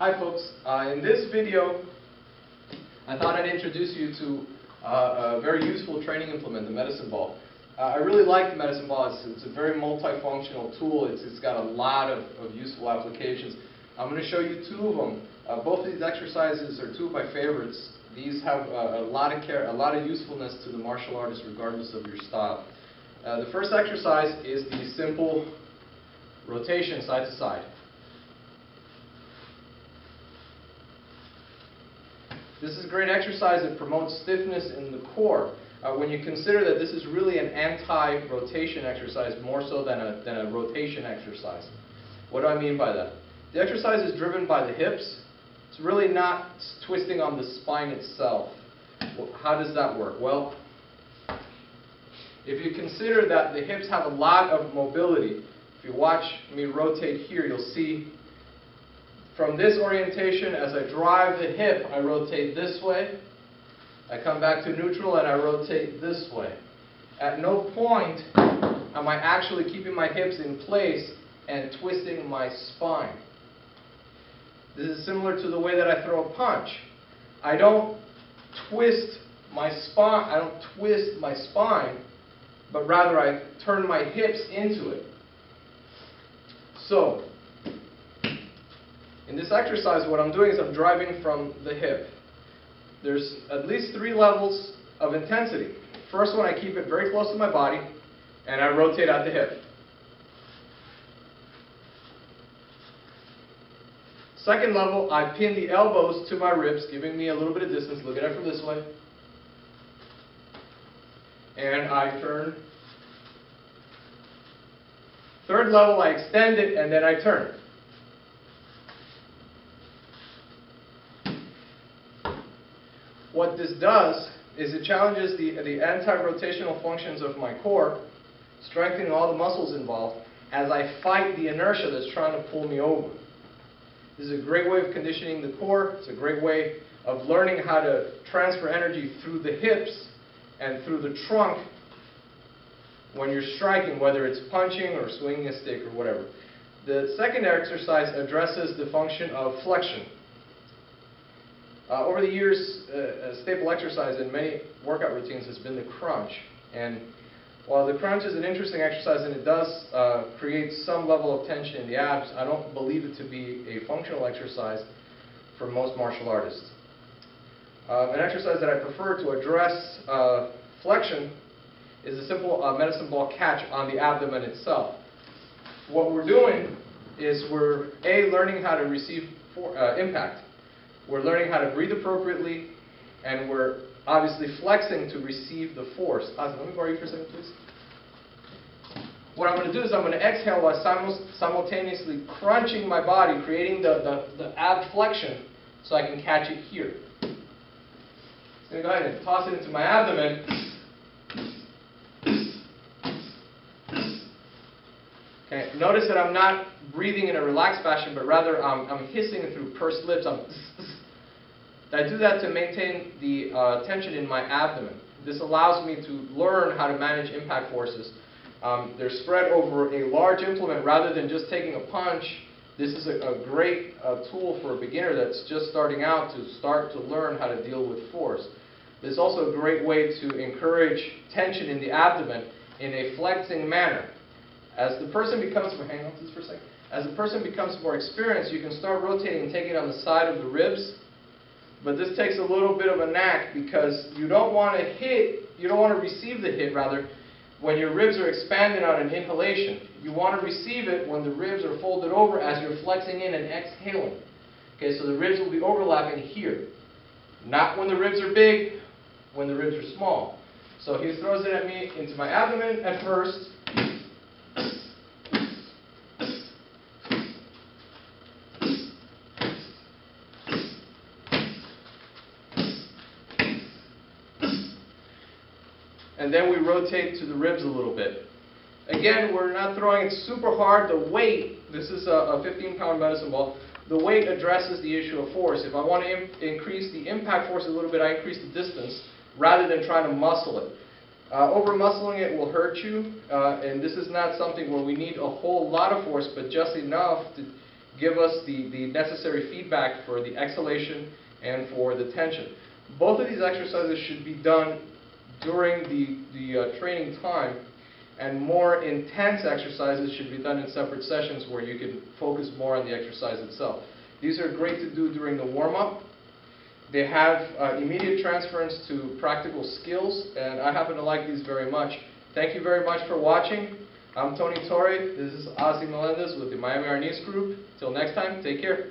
Hi folks, in this video I thought I'd introduce you to a very useful training implement, the medicine ball. I really like the medicine ball. It's a very multifunctional tool. It's got a lot of useful applications. I'm going to show you two of them. Both of these exercises are two of my favorites. These have a lot of usefulness to the martial artist regardless of your style. The first exercise is the simple rotation side to side. This is a great exercise that promotes stiffness in the core. When you consider that this is really an anti-rotation exercise more so than a rotation exercise. What do I mean by that? The exercise is driven by the hips. It's really not twisting on the spine itself. How does that work? Well, if you consider that the hips have a lot of mobility, if you watch me rotate here, you'll see from this orientation, as I drive the hip, I rotate this way. I come back to neutral and I rotate this way. At no point am I actually keeping my hips in place and twisting my spine. This is similar to the way that I throw a punch. I don't twist my spine, but rather I turn my hips into it. So, in this exercise, what I'm doing is I'm driving from the hip. There's at least 3 levels of intensity. First one, I keep it very close to my body, and I rotate at the hip. Second level, I pin the elbows to my ribs, giving me a little bit of distance. Look at it from this way. And I turn. Third level, I extend it, and then I turn. What this does is it challenges the anti-rotational functions of my core, strengthening all the muscles involved, as I fight the inertia that's trying to pull me over. This is a great way of conditioning the core. It's a great way of learning how to transfer energy through the hips and through the trunk when you're striking, whether it's punching or swinging a stick or whatever. The second exercise addresses the function of flexion. Over the years, a staple exercise in many workout routines has been the crunch. And while the crunch is an interesting exercise and it does create some level of tension in the abs, I don't believe it to be a functional exercise for most martial artists. An exercise that I prefer to address flexion is a simple medicine ball catch on the abdomen itself. What we're doing is we're learning how to receive impact. We're learning how to breathe appropriately, and we're obviously flexing to receive the force. Let me borrow you for a second, please. What I'm going to do is I'm going to exhale while simultaneously crunching my body, creating the ab flexion so I can catch it here. I'm going to go ahead and toss it into my abdomen. Okay. Notice that I'm not breathing in a relaxed fashion, but rather I'm hissing through pursed lips. I do that to maintain the tension in my abdomen. This allows me to learn how to manage impact forces. They're spread over a large implement rather than just taking a punch. This is a great tool for a beginner that's just starting out to start to learn how to deal with force. It's also a great way to encourage tension in the abdomen in a flexing manner. As the person becomes more experienced, you can start rotating and taking it on the side of the ribs. But this takes a little bit of a knack because you don't want to receive the hit rather when your ribs are expanded on an inhalation. You want to receive it when the ribs are folded over as you're flexing in and exhaling. Okay, so the ribs will be overlapping here. Not when the ribs are big, when the ribs are small. So he throws it at me into my abdomen at first. And then we rotate to the ribs a little bit. Again, we're not throwing it super hard. The weight, this is a 15-pound medicine ball, the weight addresses the issue of force. If I want to increase the impact force a little bit, I increase the distance rather than trying to muscle it. Over-muscling it will hurt you, and this is not something where we need a whole lot of force, but just enough to give us the necessary feedback for the exhalation and for the tension. Both of these exercises should be done during the training time, and more intense exercises should be done in separate sessions where you can focus more on the exercise itself. These are great to do during the warm-up. They have immediate transference to practical skills, and I happen to like these very much. Thank you very much for watching. I'm Tony Torre. This is Ozzy Melendez with the Miami Arnis Group. Till next time, take care.